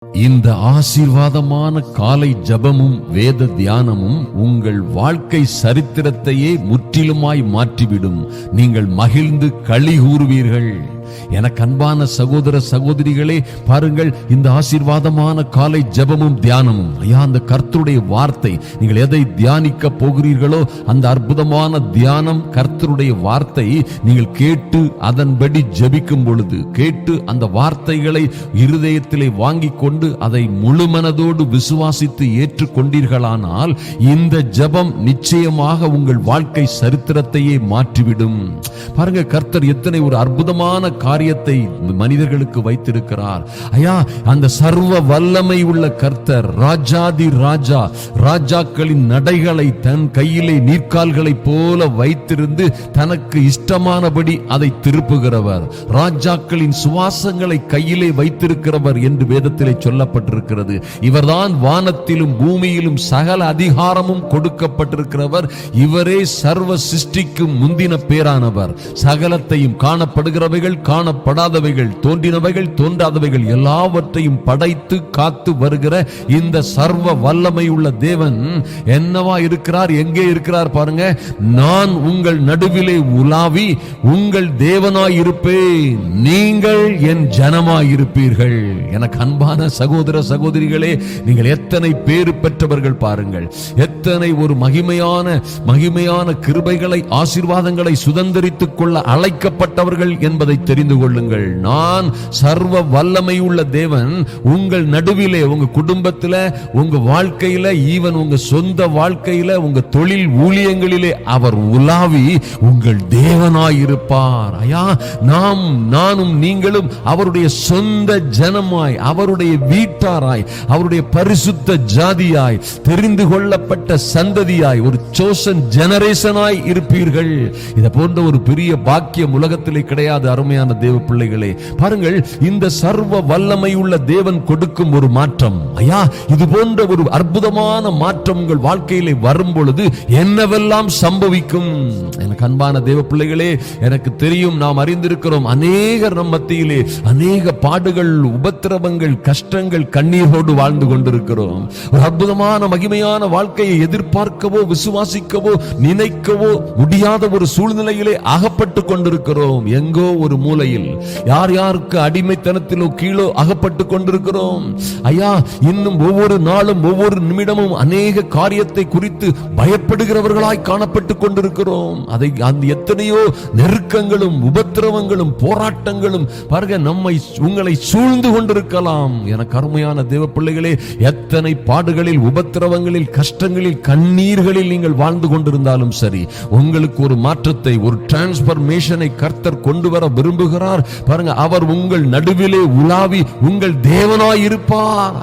இந்த ஆசீர்வாதமான காலை ஜபமும் வேத தியானமும் உங்கள் வாழ்க்கை சரித்திரத்தையே முற்றிலுமாய் மாற்றிவிடும். நீங்கள் மகிழ்ந்து களி கூறுவீர்கள். எனக்கு அன்பான சகோதர சகோதரிகளே, பாருங்கள், இந்த ஆசீர்வாதமான காலை ஜபமும் தியானமும், அந்த கர்த்தருடைய வார்த்தை, நீங்கள் எதை தியானிக்க போகிறீர்களோ அந்த அற்புதமான தியானம், கர்த்தருடைய வார்த்தை நீங்கள் கேட்டு அதன்படி ஜபிக்கும் பொழுது, கேட்டு அந்த வார்த்தைகளை இருதயத்திலே வாங்கி கொண்டு அதை முழுமனதோடு விசுவாசித்து ஏற்றுக்கொண்டீர்களானால் இந்த ஜபம் நிச்சயமாக உங்கள் வாழ்க்கை சரித்திரத்தையே மாற்றிவிடும். பாருங்க, கர்த்தர் எத்தனை ஒரு அற்புதமான காரியத்தை மனிதர்களுக்கு வைத்திருக்கிறார். அந்த சர்வ வல்லமை உள்ள கர்த்தர், ராஜாதி ராஜா, ராஜாக்களின் நடைகளை தன் கையிலே நீர்க்கால்களை போல வைத்திருந்து தனக்கு இஷ்டமானபடி அதை திருப்புகிறவர், ராஜாக்களின் சுவாசங்களை கையிலே வைத்திருக்கிறவர் என்று வேதத்திலே சொல்லப்பட்டிருக்கிறது. இவர்தான் வானத்திலும் பூமியிலும் சகல அதிகாரமும் கொடுக்கப்பட்டிருக்கிறவர். இவரே சர்வ சிருஷ்டிக்கும் முந்தின பேரானவர். சகலத்தையும், காணப்படுகிறவைகள், காணப்படாதவைகள், தோன்றினவைகள், தோன்றாதவைகள் எல்லாவற்றையும் படைத்து காத்து வருகிற இந்த சர்வ வல்லமை உள்ள தேவன் என்னவா இருக்கிறார்? எங்கே இருக்கிறார்? பாருங்க, நான் உங்கள் நடுவிலே உலாவி உங்கள் தேவனாய் இருப்பேன், நீங்கள் என் ஜனமாய் இருப்பீர்கள். எனக்கு அன்பான சகோதர சகோதரிகளே, நீங்கள் எத்தனை பேறு பெற்றவர்கள் பாருங்கள். எத்தனை ஒரு மகிமையான கிருபைகளை, ஆசீர்வாதங்களை சுதந்தரித்துக் கொள்ள அழைக்கப்பட்டவர்கள் என்பதை தெரிந்து கொள்ளுங்கள். நான் சர்வ வல்லமை உள்ள தேவன் உங்கள் நடுவிலே, உங்க குடும்பத்தில், உங்க வாழ்க்கையில, ஈவன் உங்க சொந்த வாழ்க்கையில, உங்க தொழில் ஊழியங்களிலே அவர் உலாவி உங்கள் தேவனாய் இருப்பார். நானும் நீங்களும் அவருடைய சொந்த ஜனமாய், அவருடைய வீட்டாராய், அவருடைய பரிசுத்த ஜாதியாய், தெரிந்து கொள்ளப்பட்ட சந்ததியாய், ஒரு சோசன் ஜெனரேஷனாய் இருப்பீர்கள். இதை போன்ற ஒரு பெரிய பாக்கியம் உலகத்திலே கிடையாது. அருமையான தேவ பிள்ளைகளே, பாருங்கள், இந்த சர்வ வல்லமை உள்ள தேவன் கொடுக்கும் ஒரு மாற்றம், இது போன்ற ஒரு அற்புதமான மாற்றம் உங்கள் வாழ்க்கையிலே வரும் பொழுது என்னவெல்லாம் சம்பவிக்கும்? எனக்கு அன்பான தேவ பிள்ளைகளே, எனக்கு தெரியும், நாம் அறிந்திருக்கிறோம், அநேகர் நம் மத்தியிலே அநேக பாடுகள், உபத்திரவங்கள், கஷ்டங்கள், கண்ணீரோடு வாழ்ந்து கொண்டிருக்கிறோம். ஒரு அற்புதமான மகிமையான வாழ்க்கையை எதிர்பார்க்கவோ விசுவாசிக்கவோ நினைக்கவோ முடியாத ஒரு சூழ்நிலையிலே அகப்பட்டு கொண்டிருக்கிறோம். எங்கோ ஒரு மூலையில் யார் யாருக்கு அடிமைத்தனத்திலோ கீழோ அகப்பட்டு கொண்டிருக்கிறோம். இன்னும் ஒவ்வொரு நாளும் ஒவ்வொரு நிமிடமும் அநேக காரியத்தை குறித்து பயப்படுகிறவர்களாய் காணப்பட்டு கொண்டிருக்கிறோம். அந்த எத்தனையோ நெருக்கங்களும் உபத்திரவங்களும் போராட்டங்களும் பாருங்க, உங்களை சூழ்ந்து கொண்டிருக்கலாம். எனக்கு அருமையான தேவ பிள்ளைகளே, எத்தனை பாடுகளில், உபத்திரவங்களில், கஷ்டங்களில், கண்ணீர்களில் நீங்கள் வாழ்ந்து கொண்டிருந்தாலும் சரி, உங்களுக்கு ஒரு மாற்றத்தை, ஒரு டிரான்ஸ்பர்மேஷனை கர்த்தர் கொண்டு வர விரும்புகிறார். பாருங்க, அவர் உங்கள் நடுவிலே உலாவி உங்கள் தேவனாய் இருப்பார்.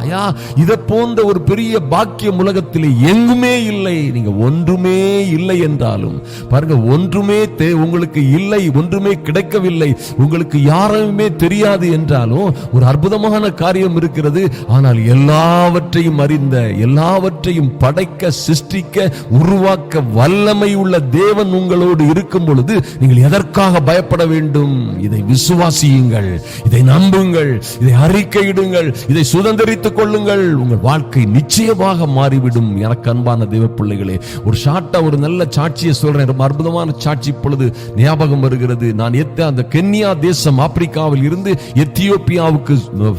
இதை போன்ற ஒரு பெரிய பாக்கியம் உலகத்திலே எங்குமே இல்லை. நீங்க ஒன்றுமே இல்லை என்றாலும் பாருங்க, ஒன்றுமே உங்களுக்கு இல்லை, ஒன்றுமே கிடைக்கவில்லை, உங்களுக்கு யாருமே தெரியாது என்றாலும் ஒரு அற்புதமான காரியம் இருக்கிறது. ஆனால் எல்லாவற்றையும் அறிந்த, எல்லாவற்றையும் படைக்க, சிருஷ்டிக்க, உருவாக்க வல்லமை உள்ள தேவன் உங்களோடு இருக்கும் பொழுது நீங்கள் எதற்காக பயப்பட வேண்டும்? இதை விசுவாசியுங்கள், இதை நம்புங்கள், இதை அறிக்கையிடுங்கள், இதை சுதந்திரித்துக் கொள்ளுங்கள். உங்கள் வாழ்க்கை நிச்சயமாக மாறிவிடும். எனக்கு அன்பான தேவ பிள்ளைகளே, ஒரு ஷார்ட்டா ஒரு நல்ல சாட்சியை சொல்றேன். ரொம்ப அற்புதமான சாட்சி இப்பொழுது ஞாபகம் வருகிறது. நான் அந்த கென்யா தேசம், ஆப்பிரிக்காவில் இருந்து எத்தியோப்பியாவுக்கு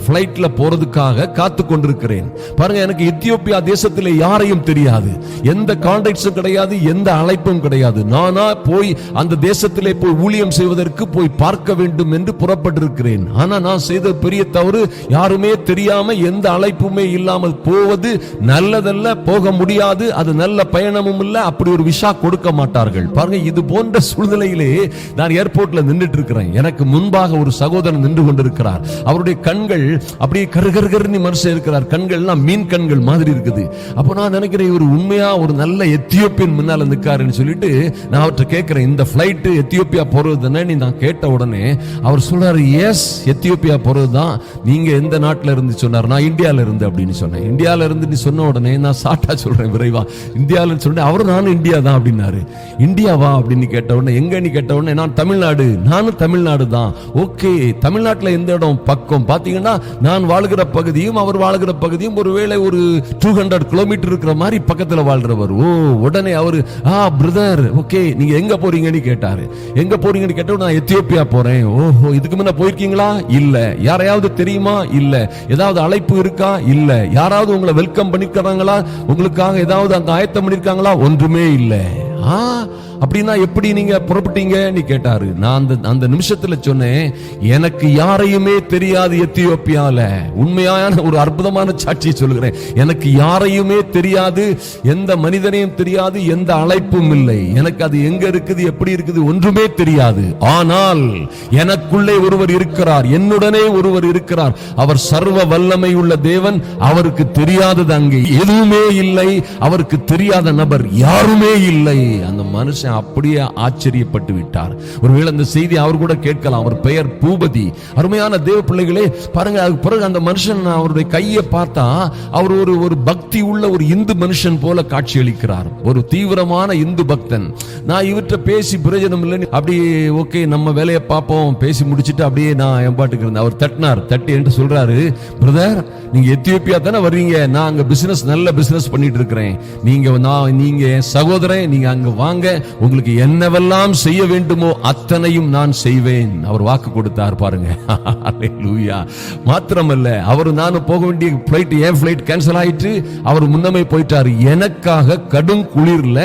பிளைட்ல போறதுக்காக காத்து கொண்டிருக்கிறேன். பாருங்க, எனக்கு எத்தியோப்பியா தேசத்திலே யாரையும் தெரியாது, எந்த கான்டாக்ட்ஸும் கிடையாது, எந்த அழைப்பும் கிடையாது. நானா போய் அந்த தேசத்திலே போய் ஊழியம் செய்வதற்கு போய் பார்க்க வேண்டும் என்று புறப்பட்டிருக்கிறேன். ஆனா நான் செய்த பெரிய தவறு, யாருமே தெரியாம, எந்த அழைப்புமே இல்லாமல் போவது நல்லதல்ல, போக முடியாது, அது நல்ல பயணமும் இல்ல, அப்படி ஒரு விசா கொடுக்க மாட்டார்கள். பாருங்க, இது போன்ற சூழ்நிலையிலே நான் ஏர்போர்ட்ல நின்றுட்டு இருக்கிறேன். எனக்கு முன்பாக ஒரு சகோதரன் நின்று கொண்டிருக்கிறார். அவருடைய கண்கள் அப்படியே கருகருகர்னு மனுஷன் இருக்கிறார். கண்கள் எல்லாம் மீன் கண்கள் மாதிரி இருக்குது. அப்ப நான் நினைக்கிறேன், இவர் உண்மையா ஒரு நல்ல எத்தியோப்பியன் முன்னால நிற்காருன்னு சொல்லிட்டு நான் அவர்கிட்ட கேட்கிறேன், இந்த பிளைட் எத்தியோப்பியா போறது தானே? நான் கேட்ட உடனே அவர் சொல்றாரு, எஸ் எத்தியோப்பியா போறதுதான். நீங்க எந்த நாட்டுல இருந்து சொன்னார்? நான் இந்தியால இருந்து அப்படின்னு சொன்னேன். இந்தியால இருந்து நீ சொன்ன உடனே நான் சாட்டா சொல்றேன் விரைவா, இந்தியால சொன்னேன். அவரும் நானும் இந்தியா தான் அப்படின்னாரு. இந்தியாவா அப்படின்னு கேட்ட உடனே, எங்க நீ கேட்ட உடனே, நான் தமிழ்நாடு. நானும் தமிழ்நாடு தான். ஓகே, தமிழ்நாட்டுல எந்த இடம் பக்கம் பாத்தீங்கன்னா, நான் வாழ்கிற பகுதியும் அவர் வாழ்கிற பகுதியும் ஒருவேளை ஒரு 200 கிலோமீட்டர் இருக்கிற மாதிரி பக்கத்துல வாழ்றவர். ஓ, உடனே அவரு, பிரதர், ஓகே, நீங்க எங்க போறீங்கன்னு கேட்டாரு. எங்க போறீங்கன்னு கேட்ட, நான் எத்தியோப்பியா போறேன். ஓஹோ, இதுக்கு முன்ன போயிருக்கீங்களா? இல்ல. யாரையாவது தெரியுமா? இல்ல. ஏதாவது அழைப்பு இருக்கா? இல்ல. யாராவது உங்களை வெல்கம் பண்ணிருக்காங்களா? உங்களுக்காக ஏதாவது அங்க ஆயத்தம் பண்ணிருக்காங்களா? ஒன்றுமே இல்ல. அப்படின்னா எப்படி நீங்க புறப்பட்டீங்கன்னு கேட்டாரு. நான் அந்த நிமிஷத்துல சொன்னேன், எனக்கு யாரையுமே தெரியாது எத்தியோப்பியால. உண்மையான ஒரு அற்புதமான சாட்சியை சொல்லுகிறேன். எனக்கு யாரையுமே தெரியாது, எந்த மனிதனையும் தெரியாது, எந்த அழைப்பும் இல்லை. எனக்கு அது எங்க இருக்குது, எப்படி இருக்குது, ஒன்றுமே தெரியாது. ஆனால் எனக்குள்ளே ஒருவர் இருக்கிறார், என்னுடனே ஒருவர் இருக்கிறார். அவர் சர்வ வல்லமை உள்ள தேவன். அவருக்கு தெரியாதது அங்கே எதுவுமே இல்லை. அவருக்கு தெரியாத நபர் யாருமே இல்லை. அந்த மனுஷன் அப்படியே ஆச்சரியப்பட்டு விட்டார். ஒருவேளை அந்த செய்தி அவர் கூட கேட்கலாம். அவர் பெயர் பூபதி. அருமையான தேவ பிள்ளைகளே, பாருங்க, அதுக்கு பிறகு அந்த மனுஷன், அவருடைய கையை பார்த்தா அவர் ஒரு பக்தி உள்ள ஒரு இந்து மனுஷன் போல காட்சி அளிக்கிறார். ஒரு தீவிரமான இந்து பக்தன். நான் இவற்றை பேசி பிரயோஜனம் இல்லைன்னு அப்படியே, ஓகே, நம்ம வேலையை பார்ப்போம், பேசி முடிச்சுட்டு அப்படியே நான் என் பாட்டுக்கு இருந்தேன். அவர் தட்டி என்று சொல்றாரு, பிரதர், நீங்க எத்தியோப்பியா தானே வர்றீங்க, நான் அங்க பிசினஸ், நல்ல பிசினஸ் பண்ணிட்டு இருக்கிறேன். நீங்க சகோதரன், நீங்க அங்க வாங்க, உங்களுக்கு என்னவெல்லாம் செய்ய வேண்டுமோ அத்தனையும் நான் செய்வேன். அவர் வாக்கு கொடுத்தார் பாருங்க. ஹல்லேலூயா. மாத்திரமல்ல, அவர் நானும் போக வேண்டிய பிளைட், ஏன் பிளைட் கேன்சல் ஆயிட்டு அவர் முன்னமே போயிட்டாரு. எனக்காக கடும் குளிர்ல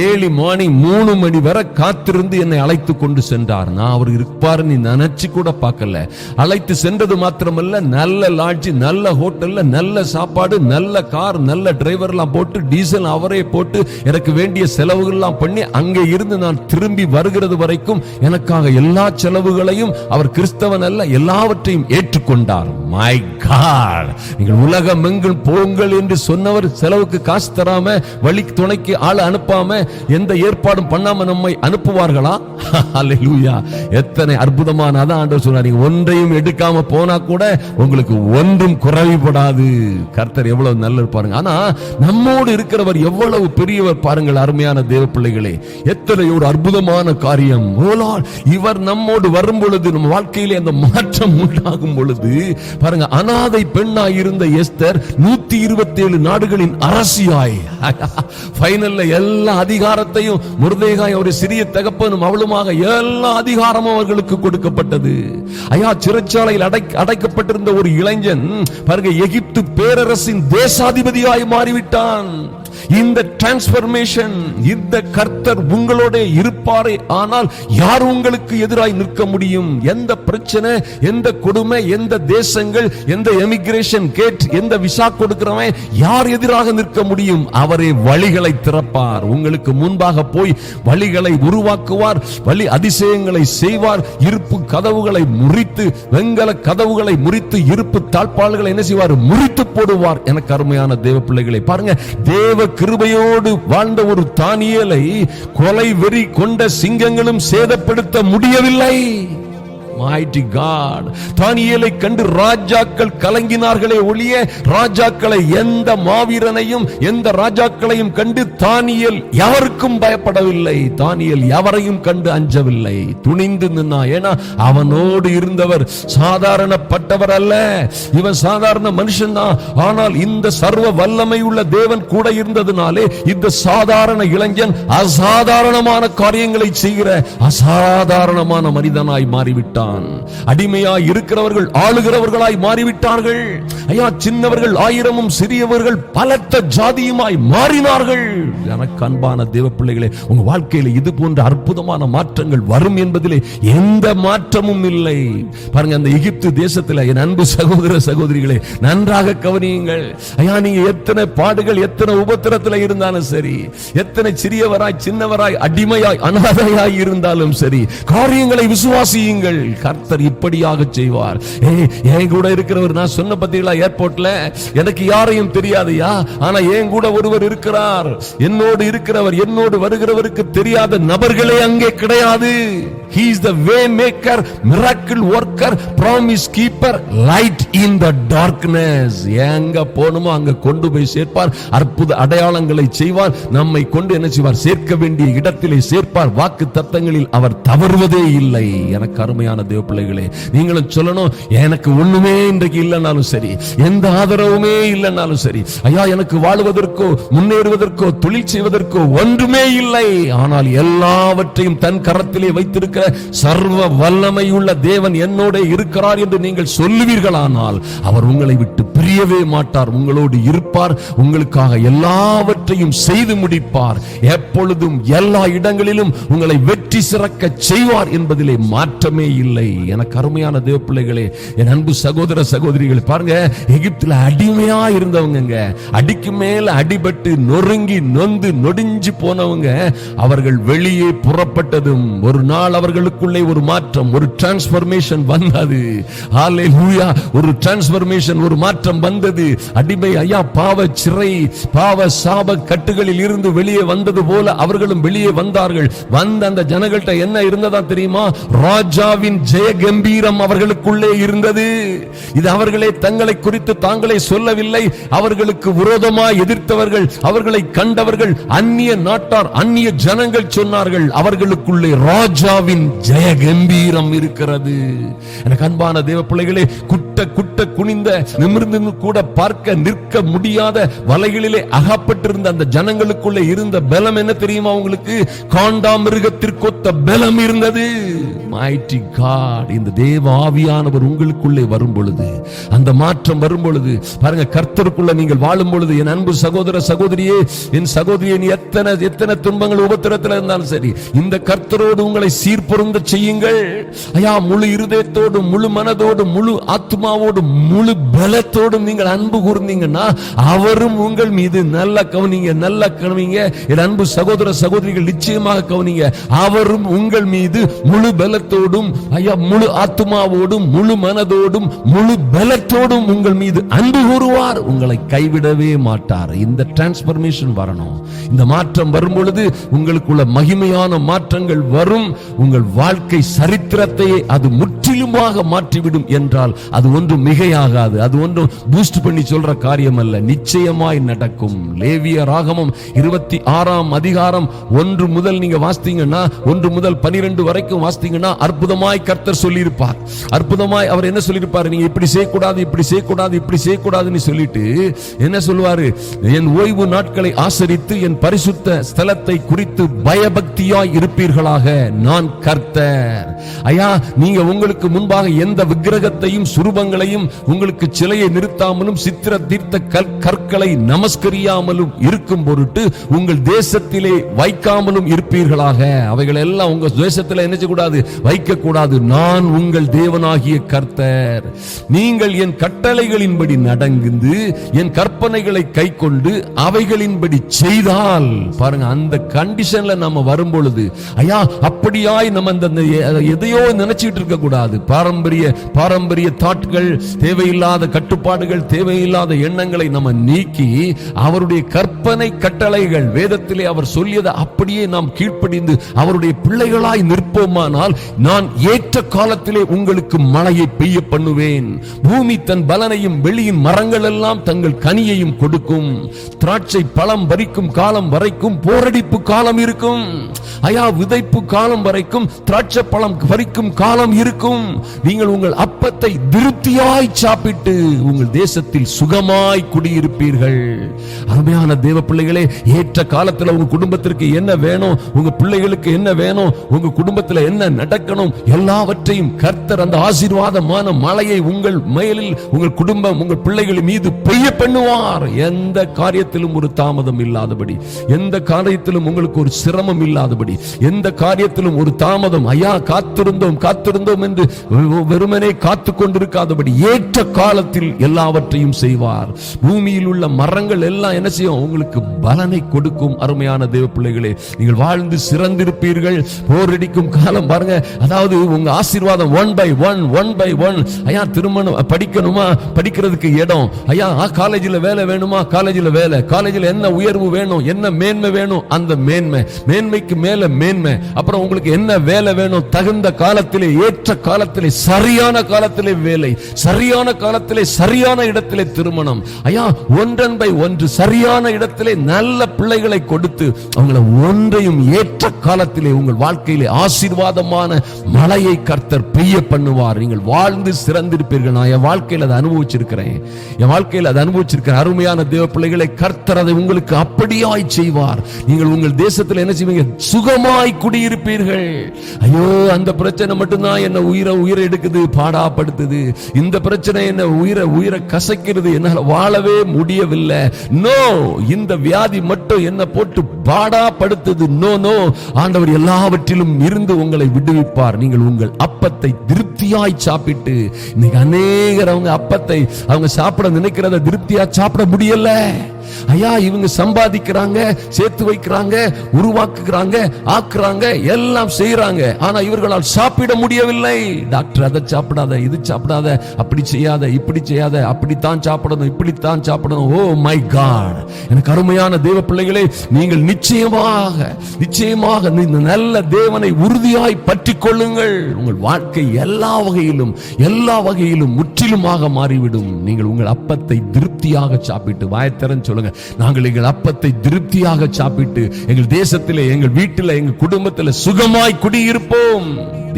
ஏர்லி மார்னிங் 3 மணி வரை காத்திருந்து என்னை அழைத்து கொண்டு சென்றார். நான் அவர் இருப்பாரு நீ நினைச்சு கூட பார்க்கல. அழைத்து சென்றது மாத்திரமல்ல, நல்ல லாட்ஜ், நல்ல ஹோட்டல்ல, நல்ல சாப்பாடு, நல்ல கார், நல்ல டிரைவர் எல்லாம் போட்டு, டீசல் அவரே போட்டு, எனக்கு வேண்டிய செலவுகள் எல்லாம் பண்ணி, அங்கே இருந்து நான் திரும்பி வருகிறது வரைக்கும் எனக்காக எல்லா செலவுகளையும், அவர் கிறிஸ்தவன் அல்ல, எல்லாவற்றையும் ஏற்றுக்கொண்டார். மை காட், நீங்கள் உலகம் எங்கும் போங்கள் என்று சொன்னவர் செலவுக்கு காசு தராம, வழி துணைக்கு ஆளை அனுப்பாம, எந்த ஏற்பாடும் பண்ணாம நம்மை அனுப்புவார்களா? ஹல்லேலூயா. எத்தனை அற்புதமான, அதான் ஆண்டவர் சொன்னார், நீங்க ஒன்றையும் எடுக்காம போனா கூட உங்களுக்கு ஒன்றும் குறைவுபடாது. கர்த்தர் எவ்வளவு நல்லவர் பாருங்க. ஆனா நம்மோடு இருக்கிறவர் எவ்வளவு பெரியவர் பாருங்கள். அருமையான தேவ பிள்ளைகளே, எத்தனை ஒரு அற்புதமான காரியம். இவர் நம்மோடு வரும் பொழுது, நம்ம வாழ்க்கையிலே அந்த மாற்றம் உண்டாகும் பொழுது பாருங்க, அனாதை பெண்ணாய் இருந்த எஸ்தர் 127 நாடுகளின் அரசியாய், ஃபைனல்ல எல்லா அதிகாரத்தையும் மொர்தெகாய் ஒரு சிறிய தகப்பனும் அவளுமாக எல்லா அதிகாரமும் அவர்களுக்கு கொடுக்கப்பட்டது. ஐயா, சிறைச்சாலையில் அடைக்கப்பட்டிருந்த ஒரு இளைஞன் பாருங்க, எகிப்து பேரரசின் தேசாதிபதியாய் மாறிவிட்டான். இந்த டிரான்ஸ்பர்மேஷன், இந்த கர்த்தர் உங்களோட இருப்பாரே ஆனால் யார் உங்களுக்கு எதிராய் நிற்க முடியும்? எந்த பிரச்சனை, எந்த கொடுமை, எந்த தேசங்கள், எந்த எமிகிரேஷன் கேட், எந்த விசா கொடுக்கிறவன் யார் எதிராக நிற்க முடியும்? அவரே வழிகளை திறப்பார். உங்களுக்கு முன்பாக போய் வழிகளை உருவாக்குவார், வழி அதிசயங்களை செய்வார். இருப்பு கதவுகளை முறித்து, வெங்கல கதவுகளை முறித்து, இருப்பு தாழ்பாள்களை என்ன செய்வார்? முறித்து போடுவார். எனக்கு அருமையான தேவ பிள்ளைகளை பாருங்க, தேவ கிருபையோடு வாழ்ந்த ஒரு தானியேலை கொலை வெறி கொண்ட சிங்கங்களும் சேதப்படுத்த முடியவில்லை. Mighty God. தானியேலை கண்டு ராஜாக்கள் கலங்கினார்களே ஒழிய, ராஜாக்களை, எந்த மாவீரனையும் எந்த ராஜாக்களையும் கண்டு தானியேல் யாருக்கும் பயப்படவில்லை. தானியேல் எவரையும் கண்டு அஞ்சவில்லை, துணிந்து நின்னா. ஏன்னா அவனோடு இருந்தவர் சாதாரணப்பட்டவர் அல்ல, இவன் சாதாரண மனுஷன் தான். ஆனால் இந்த சர்வ வல்லமை உள்ள தேவன் கூட இருந்ததுனாலே இந்த சாதாரண இளைஞன் அசாதாரணமான காரியங்களை செய்கிற அசாதாரணமான மனிதனாய் மாறிவிட்டான். அடிமையாய் இருக்கிறவர்கள் ஆளுகிறவர்களாய் மாறிவிட்டார்கள். ஐயா, சின்னவர்கள் ஆயிரமும் சிறியவர்கள் பலத்த ஜாதியுமாய் மாறினார்கள். எனக்கு அன்பான தேவ பிள்ளைகளே, உங்க வாழ்க்கையில இது போன்ற அற்புதமான மாற்றங்கள் வரும் என்பதிலே எந்த மாற்றமும் இல்லை. பாருங்க, அந்த எகிப்து தேசத்தில் என் அன்பு சகோதர சகோதரிகளே, நன்றாக கவனியுங்கள். ஐயா, நீங்க எத்தனை பாடுகள், எத்தனை உபத்திரத்தில் இருந்தாலும் சரி, எத்தனை சிறியவராய் சின்னவராய் அடிமையாய் அனாதையாய் இருந்தாலும் சரி, காரியங்களை விசுவாசியுங்கள். கர்த்தர் இப்படியாக செய்வார். என் கூட இருக்கிறவர், நான் சொன்ன பத்திகளா ஏர்போர்ட்ல, எனக்கு யாரையும் தெரியாதுயா, ஆனா என் கூட ஒருவர் இருக்கிறார். என்னோடு இருக்கிறவர், என்னோடு வருகிறவருக்கு தெரியாத நபர்களே அங்கே கிடையாது. He is the way maker, miracle worker, promise keeper, light in the darkness. எங்க போணுமோ அங்க கொண்டு போய் சேர்ப்பார். அற்புத அடையாளங்களை செய்வார். நம்மை கொண்டு என்ன செய்வார்? சேர்க்க வேண்டிய இடத்திலே சேர்ப்பார். வாக்கு தத்தங்களில் அவர் தவறுவதே இல்லை. எனக்கு அருமையான தேவ பிள்ளைகளே, நீங்களும் சொல்லணும், எனக்கு ஒண்ணுமே இன்றைக்கு இல்லைனாலும் சரி, எந்த ஆதரவுமே இல்லைனாலும் சரி, ஐயா எனக்கு வாழுவதற்கோ முன்னேறுவதற்கோ தொழில் செய்வதற்கோ ஒன்றுமே இல்லை, ஆனால் எல்லாவற்றையும் தன் கரத்திலே வைத்திருக்கிற சர்வ வல்லமையுள்ள தேவன் என்னோட இருக்கிறார் என்று நீங்கள் சொல்லுவீர்களானால் அவர் உங்களை விட்டு பிரியவே மாட்டார். உங்களோடு இருப்பார். உங்களுக்காக எல்லாவற்றையும் செய்து முடிப்பார். எப்பொழுதும் எல்லா இடங்களிலும் உங்களை வெற்றி சிறக்க செய்வார் என்பதிலே மாற்றமே இல்லை. எனக்கு அருமையான தேவ பிள்ளைகளே, என் அன்பு சகோதர சகோதரிகள், பாருங்க, எகிப்துல அடிமையா இருந்தவங்க, அடிக்கு மேல அடிபட்டு நொறுங்கி நொந்து நொடிஞ்சு போனவங்க, அவர்கள் வெளியே புறப்பட்டதும் ஒரு நாள் அவர்களுக்குள்ளே ஒரு மாற்றம், ஒரு டிரான்ஸ்பர்மேஷன் வந்தது. ஹல்லேலூயா! ஒரு டிரான்ஸ்பர்மேஷன், ஒரு மாற்றம் வந்தது. அடிமை, ஐயா, பாவ சிறை, பாவ சாப கட்டுகளில் இருந்து வெளியே வந்தது போல அவர்களும் வெளியே வந்தார்கள். வந்த அந்த ஜனங்கள்ட்ட என்ன இருந்ததா தெரியுமா? ராஜாவின் ஜெய கம்பீரம் அவர்களுக்குள்ளே இருந்தது. இது அவர்களே தங்களை குறித்து தாங்களே சொல்லவில்லை. அவர்களுக்கு விரோதமாய் எதிர்த்தவர்கள், அவர்களை கண்டவர்கள், அந்நிய நாட்டார், அந்நிய ஜனங்கள் சொன்னார்கள், அவர்களுக்குள்ளே ராஜாவின் ஜெய கம்பீரம் இருக்கிறது. எனக்கு அன்பான தேவ பிள்ளைகளே, குட்ட குட்ட குனிந்த நிமிர்ந்து கூட பார்க்க நிற்க முடியாத வலைகளிலே அகப்பட்டிருந்த அந்த ஜனங்களுக்குள்ளே இருந்த பலம் என்ன தெரியுமா உங்களுக்கு? காண்டாமிருகத்திற்கொத்த பலம் இருந்தது. Mighty God, இந்த தேவ ஆவியானவர் உங்களுக்குள்ளே வரும் பொழுது, அந்த மாற்றம் வரும் பொழுது, பாருங்க, கர்த்தருக்குள்ள நீங்கள் வாழும் பொழுது, என் அன்பு சகோதர சகோதரியே, என் சகோதரியே, நீ எத்தனை துன்பங்கள் உபத்திரத்தில் இருந்தாலும் சரி, இந்த கர்த்தரோடு உங்களை சீர்பொருந்த செய்யுங்கள். ஐயா, முழு இருதயத்தோடும், முழு மனதோடும், முழு ஆத்மாவோடும், முழு பலத்தோடும் நீங்கள் அன்பு கூர்ந்தீங்கன்னா அவரும் உங்கள் மீது நல்ல கவனிங்க, நல்ல கவனிங்க. என் அன்பு சகோதர சகோதரிகள், நிச்சயமாக கவனிங்க. அவரும் உங்கள் மீது முழு பலத்தோடும், ஐயா, முழு ஆத்மாவோடும், முழு மனதோடும், முழு பலத்தோடும் உங்கள் மீது அன்பு கூறுவார். உங்களை கைவிடவே மாட்டார். இந்த டிரான்ஸ்பர்மேஷன் வரணும். இந்த மாற்றம் வரும் பொழுது உங்களுக்குள்ள மகிமையான மாற்றங்கள் வரும். உங்கள் வாழ்க்கை சரித்திரத்தையே அது முற்றிலுமாக மாற்றிவிடும் என்றால் அது ஒன்றும் மிகையாகாது. அது ஒன்றும் பூஸ்ட் பண்ணி சொல்ற காரியம் அல்ல, நிச்சயமாய் நடக்கும். லேவிய ராகமம் 26ஆம் அதிகாரம் 1 முதல் நீங்க வாசித்தீங்கன்னா, 1 முதல் 12 வரைக்கும் வாசித்தீங்கன்னா, அற்புதமாய் கர்த்தர் சொல்லியிருப்பார். அற்புதமாய் அவர் என்ன சொல்லியிருப்பார்? நீங்க இப்படி செய்யக்கூடாது, இப்படி செய்யக்கூடாது, இப்படி செய்யக்கூடாதுன்னு சொல்லிட்டு என்ன சொல்லுவாரு? என் ஓய்வு நாட்களை ஆசரித்து என் பரிசுத்த ஸ்தலத்தை குறித்து பயபக்தியாய் இருப்பீர்களாக, நான் கர்த்தர். ஐயா, நீங்க உங்களுக்கு முன்பாக எந்த விக்கிரகத்தையும் சுரூபங்களையும், உங்களுக்கு சிலையை நிறுத்தாமலும் சித்திர தீர்த்த கற்களை நமஸ்கரியாமலும் இருக்கும் பொருட்டு உங்கள் தேசத்திலே வைக்காமலும் இருப்பீர்களாக. அவைகள் எல்லாம் உங்க தேசத்தில் என்ன செய்யக்கூடாது? வைக்க கூடாது. நான் உங்கள் தேவனாகிய கர்த்தர். நீங்கள் என் கட்டளைகளின்படி நடந்து என் கற்பனைகளை கைக்கொண்டு அவைகளின்படி செய்தால், பாருங்க, அந்த கண்டிஷன்ல நம்ம வரும் பொழுது, ஐயா, அப்படியாய் நம்ம எதையோ நினைச்சிட்டு இருக்க கூடாது. பாரம்பரிய தாட்கள், தேவையில்லாத கட்டுப்பாடுகள், தேவையில்லாத எண்ணங்களை நம்ம நீக்கி அவருடைய கற்பனை கட்டளைகள், வேதத்திலே அவர் சொல்லியதை அப்படியே நாம் கீழ்ப்படிந்து அவருடைய பிள்ளைகளாய் நிற்போமானால், நான் ஏற்ற காலத்திலே உங்களுக்கு மழையை பெய்ய பண்ணுவேன். பூமி தன் பலனையும் வெளியின் மரங்கள் எல்லாம் தங்கள் கனியையும் கொடுக்கும். திராட்சை பழம் பறிக்கும் காலம் வரைக்கும் போரடிப்பு காலம் இருக்கும். ஐயா, விதைப்பு காலம் வரைக்கும் திராட்சை பழம் பறிக்கும் காலம் இருக்கும். நீங்கள் உங்கள் அப்பத்தை திருப்தியாய் சாப்பிட்டு உங்கள் தேசத்தில் சுகமாய் குடியிருப்பீர்கள். அருமையான தேவ பிள்ளைகளே, ஏற்ற காலத்தில் உங்க குடும்பத்திற்கு என்ன வேணும், உங்க பிள்ளைகளுக்கு என்ன வேணும், உங்க குடும்பத்தில் என்ன நடக்கணும், எல்லாவற்றையும் கர்த்தர் அந்த ஆசீர்வாதமான மழையை உங்கள் மேலில், உங்கள் குடும்பம், உங்கள் பிள்ளைகள் மீது பெய்ய பண்ணுவார். எந்த காரியத்திலும் ஒரு தாமதம் இல்லாதபடி, எந்த காரியத்திலும் உங்களுக்கு ஒரு சிரமம் இல்லாதபடி, எந்த காரியத்திலும் ஒரு தாமதம், ஐயா காத்திருந்தோம் என்று வெறுமனே காத்து கொண்டிருக்காதபடி ஏற்ற காலத்தில் எல்லாவற்றையும் செய்வார். பூமியில் உள்ள மரங்கள் எல்லாம் என்ன செய்யும்? உங்களுக்கு பலனை கொடுக்கும். அருமையான தேவ பிள்ளைகளே, நீங்கள் வாழ்ந்து சிறந்திருப்பீர்கள். போரடிக்கும் காலம் பாருங்க. அதாவது உங்க ஆசீர்வாதம் ஒன் பை ஒன். ஐயா திருமணம் படிக்கணுமா? படிக்கிறதுக்கு இடம். ஐயா காலேஜில் வேலை வேணுமா? காலேஜில் வேலை. காலேஜில் என்ன உயர்வு வேணும்? என்ன மேன்மை வேணும்? அந்த மேன்மைக்கு மேல மேன்மை. அப்புறம் உங்களுக்கு என்ன வேலை வேணும்? தகுந்த காலத்திலே, ஏற்ற காலத்திலே, சரியான காலத்திலே வேலை, சரியான காலத்திலே சரியான இடத்திலே திருமணம். ஐயா ஒன்றன் பை ஒன்று சரியான இடத்திலே நல்ல பிள்ளைகளை கொடுத்து அவங்களை ஒன்றையும் ஏற்ற காலத்திலே உங்கள் வாழ்க்கையிலே ஆசீர்வாதமான மழையை கர்த்தர் பெய்ய பண்ணுவார். நீங்கள் வாழ்ந்து சிறந்திருப்பீர்கள். நான் என் வாழ்க்கையில் அதை அனுபவிச்சிருக்கிறேன். அருமையான தேவ பிள்ளைகளை, கர்த்தர் அதை உங்களுக்கு அப்படியாய் செய்வார். நீங்கள் உங்கள் தேசத்தில் என்ன செய்வீங்க? சுகமாய் குடியிருப்பீர்கள். ஐயோ அந்த பிரச்சனை மட்டும்தான் என்ன உயிரை எடுக்குது, பாடாப்படுத்துது. இந்த பிரச்சனை என்ன உயிரை கசக்கிறது, என்னால் வாழவே முடியவில்லை. நோ, இந்த வியாதி மட்டும் என்ன போட்டு பாடாப்படுத்துது. நோ, ஆண்டவர் எல்லாவற்றிலும் இருந்து உங்களை விடுவிப்பார். நீங்கள் உங்கள் அப்பத்தை திருப்தியாய் சாப்பிட்டு, இன்னைக்கு அநேகர் அவங்க அப்பத்தை அவங்க சாப்பிட நினைக்கிறத திருப்தியா சாப்பிட முடியல. ஐயா இவங்க சம்பாதிக்கிறாங்க, சேர்த்து வைக்கிறாங்க, உருவாக்குறாங்க, ஆக்குறாங்க, எல்லாம் செய்யறாங்க. ஆனா இவர்களால் சாப்பிட முடியவில்லை. டாக்டர் அதை சாப்பிடாத, இது சாப்பிடாத, அப்படி செய்யாத, இப்படி செய்யாத, அப்படித்தான் சாப்பிடணும், இப்படித்தான் சாப்பிடணும். ஓ மை காட், எனக்கு அருமையான தேவ பிள்ளைகளே, நீங்கள் நிச்சயமாக இந்த நல்ல தேவனை உறுதியாய் பற்றி கொள்ளுங்கள். உங்கள் வாழ்க்கை எல்லா வகையிலும் முற்றிலுமாக மாறிவிடும். நீங்கள் உங்கள் அப்பத்தை திருப்தியாக சாப்பிட்டு, வாயத்திறன் சொல்லுங்க, நாங்கள் எங்கள் அப்பத்தை திருப்தியாக சாப்பிட்டு எங்கள் தேசத்திலே, எங்கள் வீட்டில், எங்கள் குடும்பத்தில் சுகமாய் குடியிருப்போம்.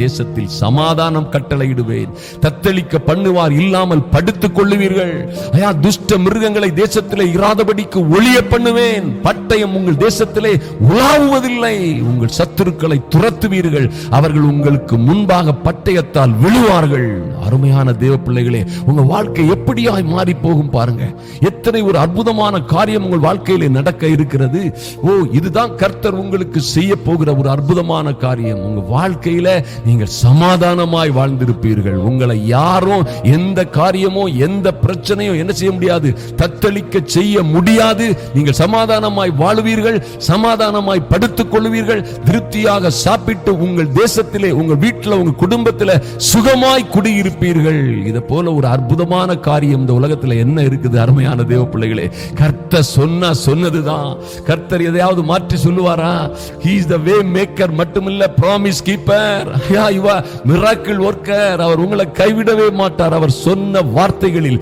தேசத்தில் சமாதானம் கட்டளையிடுவேன். தத்தளிக்க பண்ணுவார் இல்லாமல் படுத்துக் கொள்ளுவீர்கள். ஐயா துஷ்ட மிருகங்களை தேசத்திலே இராதபடிக்கு ஒளிய பண்ணுவேன். பட்டயம் உங்கள் தேசத்திலே உலாவுவதில்லை. உங்கள் சத்துருக்களை துரத்துவீர்கள். அவர்கள் உங்களுக்கு முன்பாக பட்டயத்தால் விழுவார்கள். அருமையான தேவ பிள்ளைகளே, உங்க வாழ்க்கை எப்படியாய் மாறி போகும் பாருங்க. எத்தனை ஒரு அற்புதமான காரியம் உங்கள் வாழ்க்கையிலே நடக்க இருக்கிறது. இதுதான் கர்த்தர் உங்களுக்கு செய்ய போகிற ஒரு அற்புதமான காரியம். உங்க வாழ்க்கையில நீங்கள் சமாதானமாய் வாழ்ந்திருப்பீர்கள். உங்களை யாரும் எந்த காரியமோ எந்த பிரச்சனையோ என்ன செய்ய முடியாது, தத்தளிக்க செய்ய முடியாது. நீங்கள் சமாதானமாய் வாழுவீர்கள், சமாதானமாய் படுத்துக் கொள்வீர்கள், திருப்தியாக சாப்பிட்டு உங்கள் தேசத்திலே, உங்கள் வீட்டில், உங்க குடும்பத்தில் சுகமாய் குடியிருப்பீர்கள். இதை போல ஒரு அற்புதமான காரியம் இந்த உலகத்தில் என்ன இருக்குது? அருமையான தேவ பிள்ளைகளே, கர்த்தர் சொன்னதுதான். கர்த்தர் எதையாவது மாற்றி சொல்லுவாரா? He is the way maker மட்டுமில்ல, promise keeper, miracle worker. அவர் உங்களை கைவிடவே மாட்டார். அவர் சொன்ன வார்த்தைகளில்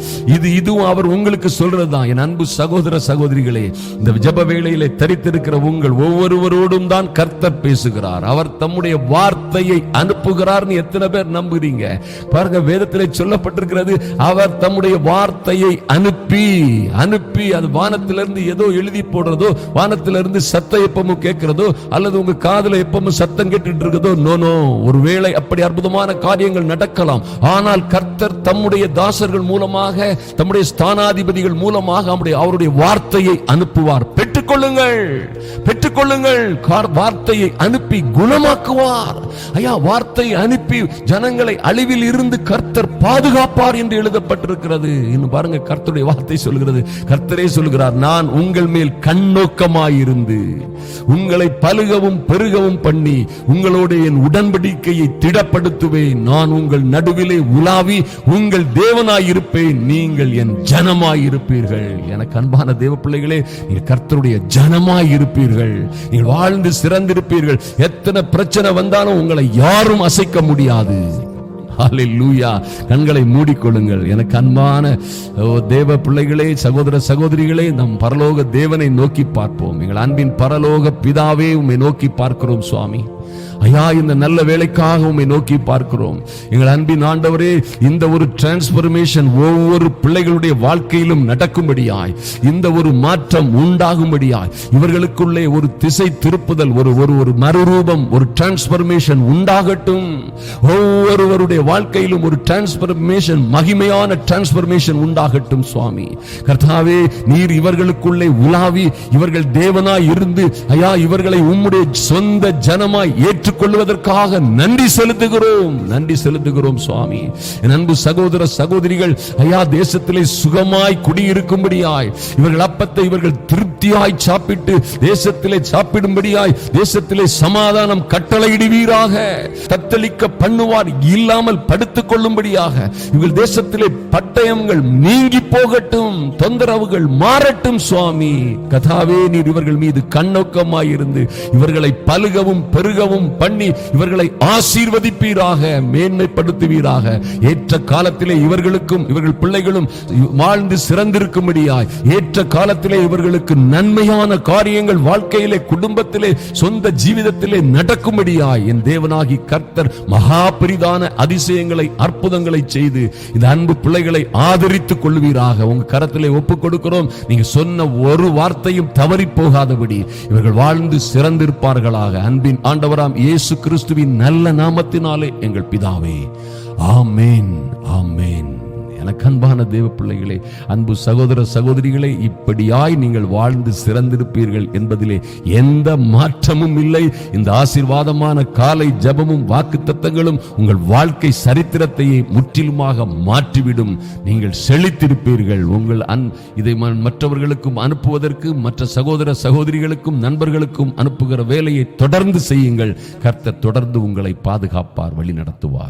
இதுவும் அவர் உங்களுக்கு சொல்றதுதான். என் அன்பு சகோதர சகோதரிகளே, இந்த ஜெப வேளையிலே தரித்திருக்கிற உங்கள் ஒவ்வொருவரோடும் தான் கர்த்தர் பேசுகிறார். அவர் தம்முடைய வார்த்தையை அனுப்புகிறார். எத்தனை பேர் நம்புறீங்க பாருங்க? வேதத்திலே சொல்லப்பட்டிருக்கிறது, அவர் தம்முடைய வார்த்தையை அனுப்பி அது வானத்திலிருந்து ஏதோ எழுதி போடுறதோ, வானத்திலிருந்து சத்தம் எப்பவும் கேட்கிறதோ, அல்லது உங்க காதுல எப்பவும் சத்தம் கேட்டுட்டு இருக்கிறதோ, நோ. ஒருவேளை அப்படி அற்புதமான காரியங்கள் நடக்கலாம். ஆனால் கர்த்தர் தம்முடைய தாசர்கள் மூலமாக, தம்முடைய ஸ்தானாதிபதிகள் மூலமாக அவருடைய வார்த்தையை அனுப்புவார். பெற்றுக்கொள்ளுங்கள். வார்த்தையை அனுப்பி குணமாக்குவார். ஐயா வார்த்தையை அனுப்பி ஜனங்களை அழிவில் இருந்து கர்த்தர் பாதுகாப்பார் என்று எழுதப்பட்டிருக்கிறது. இன்னும் பாருங்க, கர்த்தருடைய வார்த்தை சொல்கிறது, கர்த்தரே சொல்கிறார், நான் உங்கள் மேல் கண்ணோக்கமாயிருந்து உங்களை பலுகவும் பெருகவும் பண்ணி உங்களோட என் உடன்படிக்கையை திடப்படுத்துவேன். நான் உங்கள் நடுவிலே உலாவி உங்கள் தேவனாயிருப்பேன், நீங்கள் என் ஜனமாயிருப்பீர்கள். எனக்கு அன்பான தேவ பிள்ளைகளே, நீங்கள் கர்த்தருடைய ஜனமாயிருப்பீர்கள். நீங்கள் வாழ்ந்து சிறந்திருப்பீர்கள். எத்தனை பிரச்சனை வந்தாலும் உங்களை யாரும் அசைக்க முடியாது. ஹல்லேலூயா. கண்களை மூடிக்கொள்ளுங்கள். எனக்கு அன்பான தேவ பிள்ளைகளே, சகோதர சகோதரிகளே, நம் பரலோக தேவனை நோக்கி பார்ப்போம். எங்கள் அன்பின் பரலோக பிதாவே, உம்மை நோக்கி பார்க்கிறோம் சுவாமி. ஐயா இந்த நல்ல வேலைக்காக உம்மை நோக்கி பார்க்கிறோம். எங்கள் அன்பின் ஆண்டவரே, இந்த ஒரு டிரான்ஸ்பர்மேஷன் ஒவ்வொரு பிள்ளைகளுடைய வாழ்க்கையிலும் நடக்கும்படியாய், இந்த ஒரு மாற்றம் உண்டாகும்படியாய், இவர்களுக்குள்ளே ஒரு திசை திருப்புதல், ஒரு மறுரூபம், ஒரு டிரான்ஸ்பர்மேஷன் உண்டாகட்டும். ஒவ்வொருவருடைய வாழ்க்கையிலும் ஒரு டிரான்ஸ்பர்மேஷன், மகிமையான டிரான்ஸ்பர்மேஷன் உண்டாகட்டும் சுவாமி. கர்த்தாவே, நீர் இவர்களுக்குள்ளே உலாவி, இவர்கள் தேவனாய் இருந்து ஐயா இவர்களை உம்முடைய சொந்த ஜனமாய் ஏற்று ஏற்றுக்கொள்வதற்காக நன்றி செலுத்துகிறோம் சுவாமி. என் அன்பு சகோதர சகோதரிகள், ஐயா, தேசத்திலே சுகமாய் குடியிருக்கும்படியாய், இவர்கள் அப்பத்தை இவர்கள் திருப்தியாய் சாப்பிட்டு தேசத்திலே சாப்பிடும்படியாய், தேசத்திலே சமாதானம் கட்டளையிடுவீராக. தத்தளிக்க பண்ணுவார் இல்லாமல் படுத்துக் கொள்ளும்படியாக இவர்கள் தேசத்திலே பட்டயங்கள் நீங்கி போகட்டும், தொந்தரவுகள் மாறட்டும் சுவாமி. கதாவே, நீர் இவர்கள் மீது கண்ணோக்கமாயிருந்து இவர்களை பலுகவும் பெருகவும் பண்ணி இவர்களை ஆசீர்வதிப்பீராக, மேன்மைப்படுத்துவீராக. ஏற்ற காலத்திலே இவர்களுக்கும் இவர்கள் பிள்ளைகளும் வாழ்ந்து சிறந்திருக்கும்படியாய், ஏற்ற காலத்திலே இவர்களுக்கு நன்மையான காரியங்கள் வாழ்க்கையிலே, குடும்பத்திலே, சொந்த ஜீவிதத்திலே நடக்கும்படியாய் என் தேவனாகி கர்த்தர் மகா பெரிதான அதிசயங்களை, அற்புதங்களை செய்து இந்த அன்பு பிள்ளைகளை ஆதரித்துக் கொள்வீராக. உங்க கரத்திலே ஒப்புக் கொடுக்கிறோம். நீங்க சொன்ன ஒரு வார்த்தையும் தவறி போகாதபடி இவர்கள் வாழ்ந்து சிறந்திருப்பார்களாக. அன்பின் ஆண்டவராம் இயேசு கிறிஸ்துவின் நல்ல நாமத்தினாலே எங்கள் பிதாவே, ஆமென், ஆமென். எனக்கு அன்பான தேவ பிள்ளைகளே, அன்பு சகோதர சகோதரிகளே, இப்படியாய் நீங்கள் வாழ்ந்து சிறந்திருப்பீர்கள் என்பதிலே எந்த மாற்றமும் இல்லை. இந்த ஆசீர்வாதமான காலை ஜெபமும் வாக்குத்தத்தங்களும் உங்கள் வாழ்க்கை சரித்திரத்தையே முற்றிலுமாக மாற்றிவிடும். நீங்கள் செழித்திருப்பீர்கள். உங்கள் இதை மற்றவர்களுக்கும் அனுப்புவதற்கு, மற்ற சகோதர சகோதரிகளுக்கும் நண்பர்களுக்கும் அனுப்புகிற வேலையை தொடர்ந்து செய்யுங்கள். கர்த்தர் தொடர்ந்து உங்களை பாதுகாப்பார், வழி நடத்துவார்.